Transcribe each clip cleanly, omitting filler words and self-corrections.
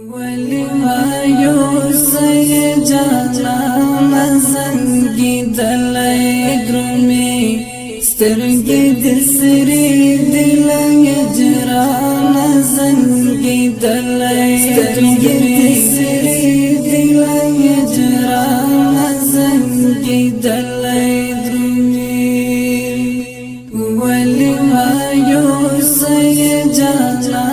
ولما يوسي جانا زنگی دلای درمی سترگی دسری دلای جرانا زنگی دلای سترگی دسری دلای جرانا زنگی دلای درمی ولما يوسي جانا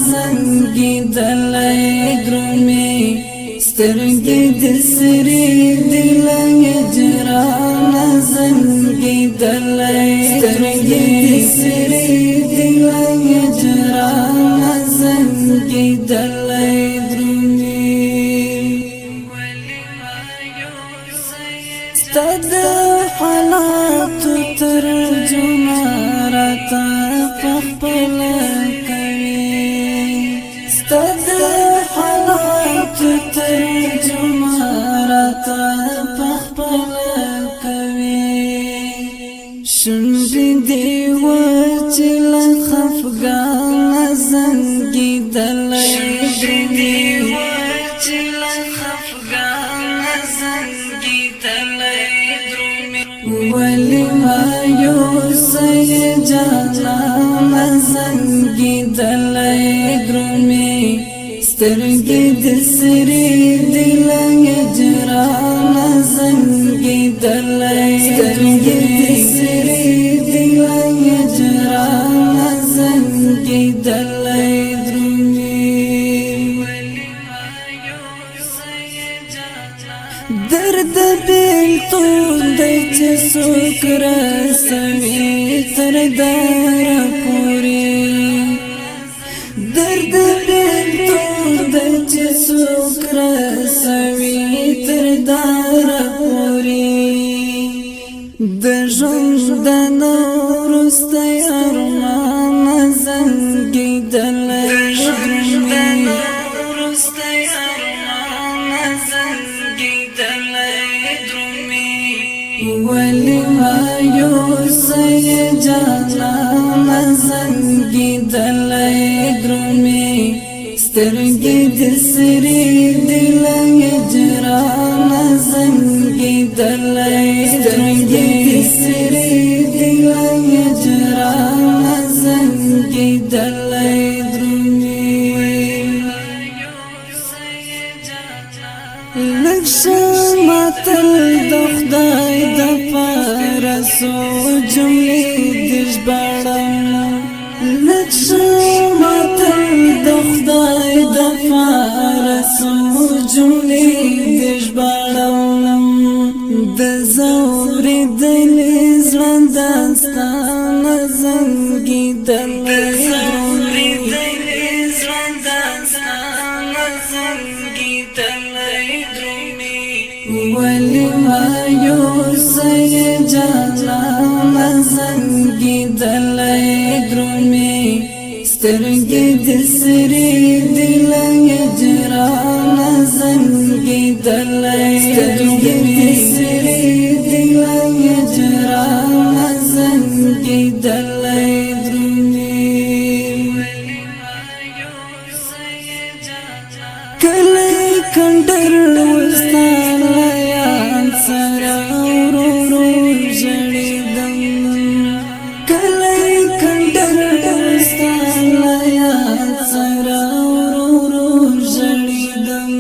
زنگی دلای درمی سترگی دسری دلای جرانا زنگی دلای سترگی دسری دلای جرانا زنگی دلای درمی ستد حالات ترجمه راتا پخپل کوي ستد حالات ترجمه راتا پخپل کوي شونډې دی وچل خفګان زنګي دلای درمي وچل خفګان زنګي دلای درمي ولما يوسي جانا زنگی دلای درمی سترگی دسری دلای جرانا زنگی دلای سترگی دسری دلای جرانا زنگی دلای درمی درد بیلتون دیچ سوک رسوی تر دار پوری درد بیلتون دیچ سوک رسوی تر دار پوری در جندن ورستی ارمان زنگی دلای درمی ولما يوسي جانا زنگی دلای درمی سترگی دسری دلای جرانا زنگی دلای سترگی دسری دلای جرانا زنگی دلای درمی لکشا ماتل دخدای دپارسو جملی دش بارم لکشا ماتل دخدای دپارسو جملی دش بارم دزوری دلی زوندستان زنگی دلی ولما يوسي جانا زنگی دلای درمی سترگی دسری دلای جرانا زنگی دلای سترگی دسری دلای جرانا زنگی دلای درمی کلی کندر وستان لیان سرا ورور جڑیدم کلی کندر وستان لیان سرا ورور جڑیدم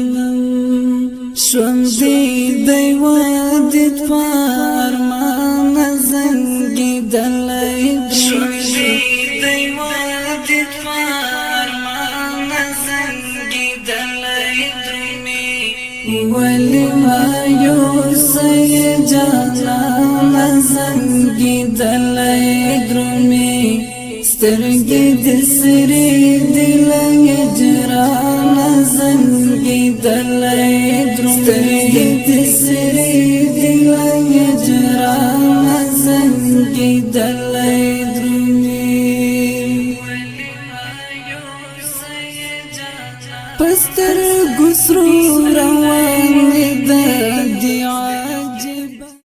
شوندی دیوادت پارمان زنگی دلای درمی دیوادت پارمان زنگی دلای ولما يوسي جانا زنگی دلای درمی سترگی دسری دلای جرانا زنگی دلای